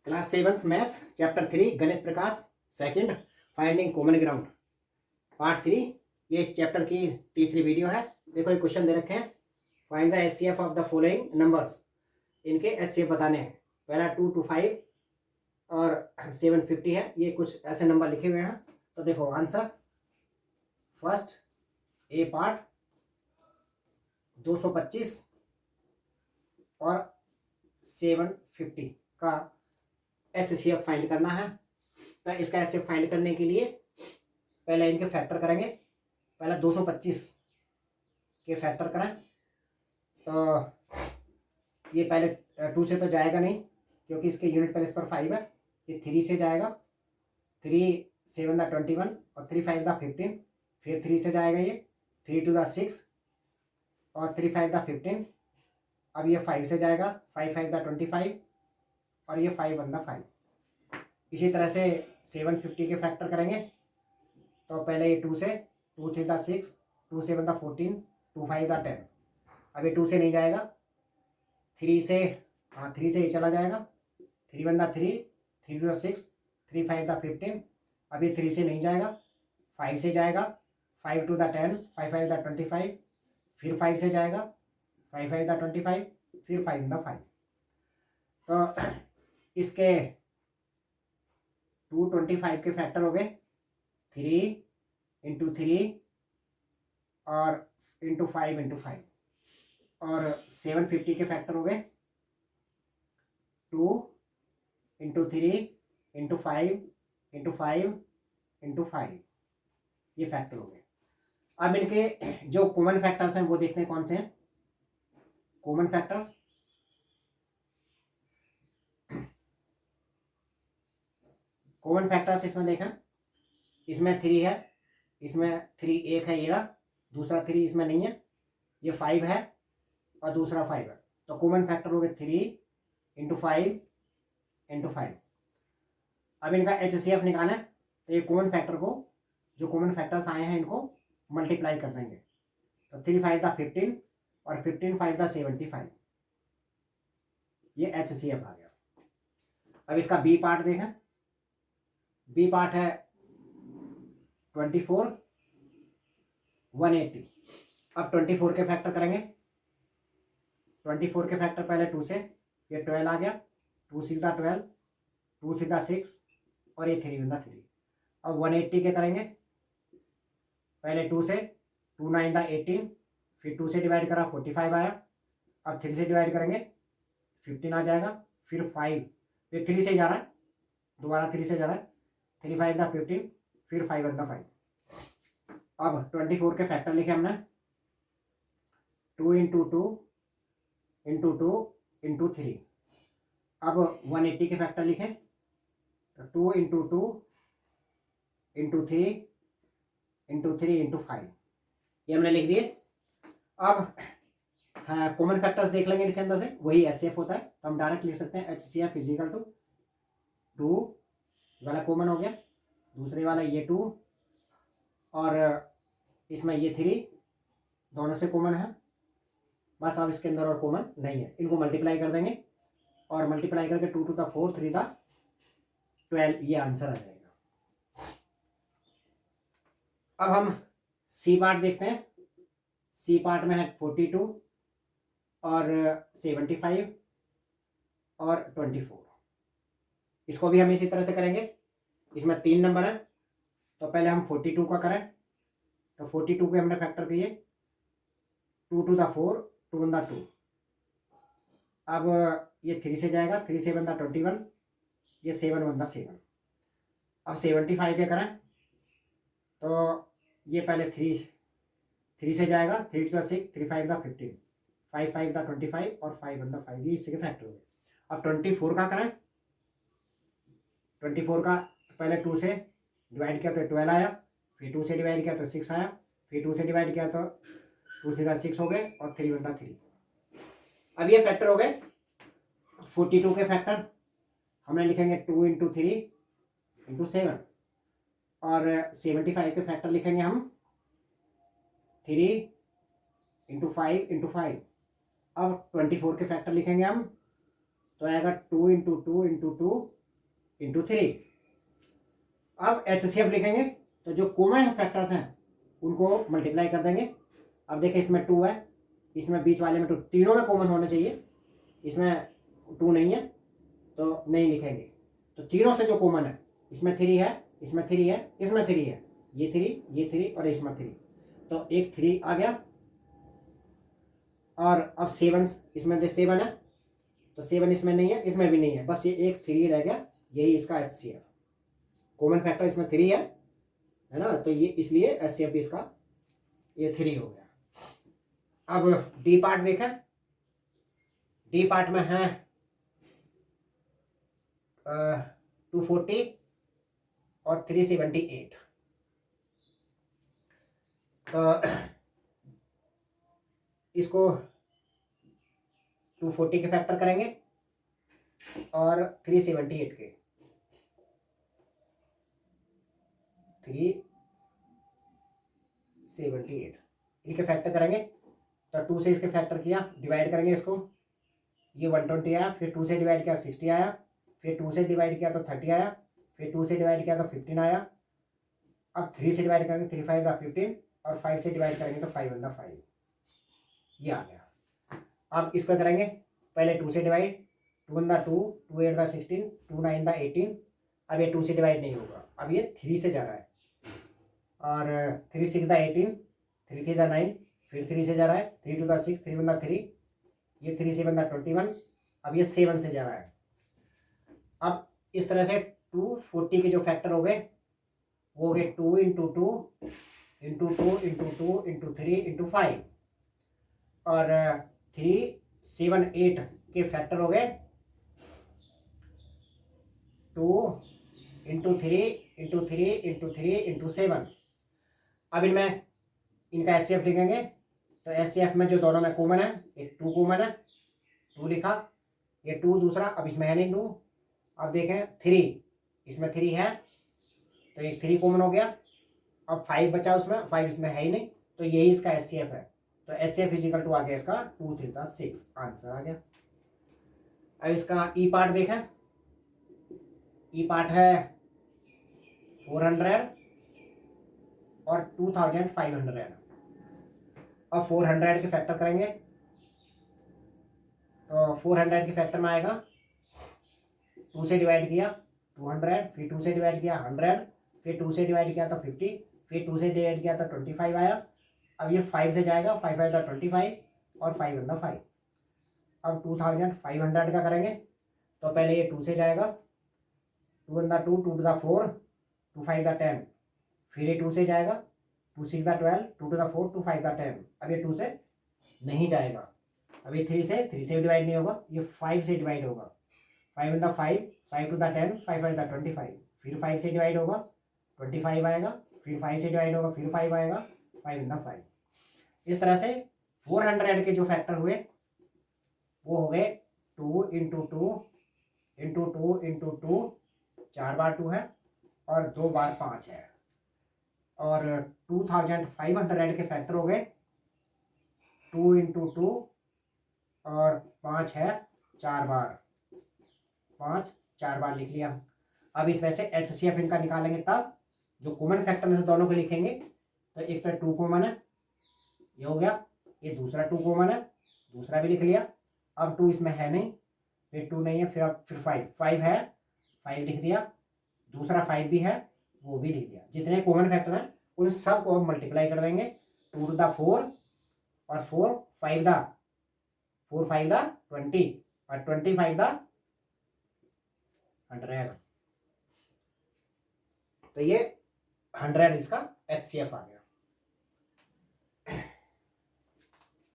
Class 7 maths chapter 3 Ganit Prakash second finding common ground part 3। ये इस chapter की तीसरी वीडियो है। देखो ये क्वेश्चन दे रखे हैं, find the HCF of the following numbers. इनके एचसीएफ बताने हैं। पहला 225 और 750 है। ये कुछ ऐसे नंबर लिखे हुए हैं। तो देखो आंसर फर्स्ट ए पार्ट 225 और 750 का एचसीएफ फाइंड करना है। तो इसका एचसीएफ फाइंड करने के लिए पहले इनके फैक्टर करेंगे। पहले 225 के फैक्टर करें तो ये पहले 2 से तो जाएगा नहीं, क्योंकि इसके यूनिट प्लेस पर 5 है। ये 3 से जाएगा, 3 7 द 21 और 3 5 द 15। फिर 3 से जाएगा, ये 3 2 द 6 और 3 5 द 15। अब ये 5 से जाएगा, 5 5 द 25 और ये 5 1 द 5। इसी तरह से 750 के फैक्टर करेंगे। तो पहले ये 2 से, 2 3 द 6, 2 7 द 14, 2 5 द 10। अब ये 2 से नहीं जाएगा, 3 से, हाँ 3 से ही चला जाएगा, 3 1 द 3, 3 2 द 6, 3 5 द 15। अब ये 3 से नहीं जाएगा, 5 से जाएगा, 5 2 द 10, 5 5 द 25। फिर 5 से जाएगा, 5 5 द 25, फिर 5 द 5। तो इसके 225 के फैक्टर हो गए 3 इंटू 3 और इंटू 5 इंटू 5। और 750 के फैक्टर हो गए 2 इंटू 3 इंटू 5 इंटू 5 इंटू 5। ये फैक्टर हो गए। अब इनके जो कॉमन फैक्टर्स हैं वो देखते हैं कौन से हैं कॉमन फैक्टर्स। कॉमन फैक्टर्स इसमें देखा, इसमें 3 है, इसमें 3 एक है, ये रहा, दूसरा 3 इसमें नहीं है, ये 5 है और दूसरा 5 है। तो कॉमन फैक्टर हो गए 3 इंटू 5 इंटू 5। अब इनका एचसीएफ निकालना है। तो ये कॉमन फैक्टर को, जो कॉमन फैक्टर्स आए हैं इनको मल्टीप्लाई कर देंगे। तो 3 5 द 15 और 15 5 द 75। ये एचसीएफ आ गया। अब इसका बी पार्ट देखें। बी पार्ट है 24 180। अब 24 के फैक्टर करेंगे। 24 के फैक्टर पहले 2 से, ये 12 आ गया, 2 6 द 12, 2 3 द 6 और ये 3 1 द 3। अब 180 के करेंगे। पहले 2 से, 2 9 द 18, फिर 2 से डिवाइड करा 45 आया। अब 3 से डिवाइड करेंगे 15 आ जाएगा, फिर 5, फिर 3 से जा रहा है, दोबारा 3 से जा रहा है, 3 5 द 15, फिर 5 1 द 5। अब 24 के फैक्टर लिखे हमने 2 इंटू 2 इंटू 2 इंटू 3। अब 180 के फैक्टर लिखे तो 2 इंटू 2 इंटू 3 इंटू 3 इंटू 5। ये हमने लिख दिए। अब हाँ कॉमन फैक्टर्स देख लेंगे इनके अंदर से, वही एचसीएफ होता है। तो हम डायरेक्ट लिख सकते हैं एचसीएफ इजिकल टू 2 वाला कॉमन हो गया, दूसरे वाला ये 2 और इसमें ये 3, दोनों से कॉमन है। बस अब इसके अंदर और कॉमन नहीं है, इनको मल्टीप्लाई कर देंगे और मल्टीप्लाई करके 2 2 द 4 3 द 12, ये आंसर आ जाएगा। अब हम सी पार्ट देखते हैं। सी पार्ट में है 42 और 75 और 24। इसको भी हम इसी तरह से करेंगे। इसमें 3 नंबर है, तो पहले हम 42 का करें। तो 42 के हमने फैक्टर किए 2 2 द 4, 2 1 द 2। अब ये 3 से जाएगा, 3 7 द 21, ये 7 1 द 7। अब 75 के करें तो ये पहले 3 से जाएगा, 3 2 द 6, 3 5 द 15, 5 5 द 25 और 5 1 द 5। ये इसी के फैक्टर हो गए। अब 24 का करें। 24 का पहले 2 से डिवाइड किया तो 12 आया, फिर 2 से डिवाइड किया तो 6 आया, फिर 2 से डिवाइड किया तो 2 3 द 6 हो गए और 3 1 द 3। अब ये फैक्टर हो गए। 42 के फैक्टर हमने लिखेंगे 2 इंटू 3 इंटू 7 और 75 के फैक्टर लिखेंगे हम 3 इंटू 5 इंटू 5। अब 24 के फैक्टर लिखेंगे हम, तो आएगा 2 इंटू 2 इंटू 2 इंटू 3। अब HCF लिखेंगे तो जो कॉमन फैक्टर्स हैं उनको मल्टीप्लाई कर देंगे। अब देखिए इसमें 2 है, इसमें बीच वाले में 2, तीनों में कॉमन होने चाहिए, इसमें 2 नहीं है तो नहीं लिखेंगे। तो तीनों से जो कॉमन है, इसमें 3 है, इसमें 3 है, इसमें 3 है, ये 3 और इसमें 3, तो एक 3 आ गया। और अब 7 इसमें 7 है तो 7 इसमें नहीं है, इसमें भी नहीं है, बस ये एक 3 रह गया, यही इसका HCF। कॉमन फैक्टर इसमें 3 है ना, तो ये इसलिए HCF भी इसका ये 3 हो गया। अब डी पार्ट देखें, डी पार्ट में है 240 और 378। तो इसको 240 के फैक्टर करेंगे और 378 के, 378 इनके फैक्टर करेंगे। तो 2 से इसके फैक्टर किया, डिवाइड करेंगे इसको, ये 120 आया, फिर 2 से डिवाइड किया 60 आया, फिर 2 से डिवाइड किया तो 30 आया, फिर 2 से डिवाइड किया तो 15 आया। अब 3 से डिवाइड करेंगे 3 5 15 और 5 से डिवाइड करेंगे तो 5 1 5, ये आ गया। अब इसको करेंगे पहले 2 से डिवाइड, 2 1 2, 2 8 16, 2 9 18। अब ये 2 से डिवाइड नहीं होगा, अब ये 3 से जा रहा है, और 3 6 18, 3 3 9, फिर 3 से जा रहा है, 3 2 6, 3 1 3, ये 3 7 21, अब ये 7 से जा रहा है। अब इस तरह से 240 के जो फैक्टर हो गए वो हो गए 2 into 2 into 2 into 2 into 3 into 5, और 378 के फैक्टर हो गए 2 इंटू 3 इंटू 3 इंटू 3 इंटू 7। अब इनमें इनका HCF लिखेंगे, तो HCF में जो दोनों में कॉमन है, एक 2 कॉमन है, 2 लिखा, ये 2 दूसरा, अब इसमें है नहीं 2। अब देखें 3, इसमें 3 है तो एक 3 कॉमन हो गया। अब 5 बचा, उसमें 5 इसमें है ही नहीं, तो यही इसका HCF है। तो HCF इजिकल टू आ गया इसका 2 3 6, आंसर आ गया। अब इसका ई पार्ट देखें, ई पार्ट है 400 और 2500। अब 400 के फैक्टर करेंगे तो 400 के फैक्टर में आएगा 2 से डिवाइड किया 200, फिर 2 से डिवाइड किया 100, फिर 2 से डिवाइड किया तो 50, फिर 2 से डिवाइड किया तो 25 आया। अब ये 5 से जाएगा, 5 5 25 और 5 1 5। अब 2500 का करेंगे तो पहले ये 2 से जाएगा, 2 1 2, 2 2 4, 2 5 10, फिर ये 2 से जाएगा, 2 6 12, 2 2 4, 2 5 10। अब ये 2 से नहीं जाएगा, अब ये 3 से डिवाइड नहीं होगा, ये 5 से डिवाइड होगा, 5 1 5, 5 2 10, 5 5 25, फिर 5 से डिवाइड होगा 25 आएगा, फिर 5 से डिवाइड होगा, फिर 5 आएगा, 5 1 5। इस तरह से 400 के जो फैक्टर हुए वो हो गए 2 इंटू 2 इंटू 2 इंटू 2, 4 बार 2 है और 2 बार 5 है, और 2500 के फैक्टर हो गए 2 इंटू 2 और 5 है 4 बार, 5 4 बार लिख लिया। अब इसमें से HCF इनका निकालेंगे, तब जो कॉमन फैक्टर में से दोनों को लिखेंगे तो एक तो 2 कॉमन है, ये हो गया, ये दूसरा 2 कॉमन है, दूसरा भी लिख लिया। अब 2 इसमें है नहीं, फिर 2 नहीं है, फिर 5 है, 5 लिख दिया, दूसरा 5 भी है वो भी लिख दिया। जितने कॉमन फैक्टर हैं उन सब को हम मल्टीप्लाई कर देंगे, 2 to the 4 और 4 5 the 20 और 25 the 100। तो ये 100 इसका HCF आ गया।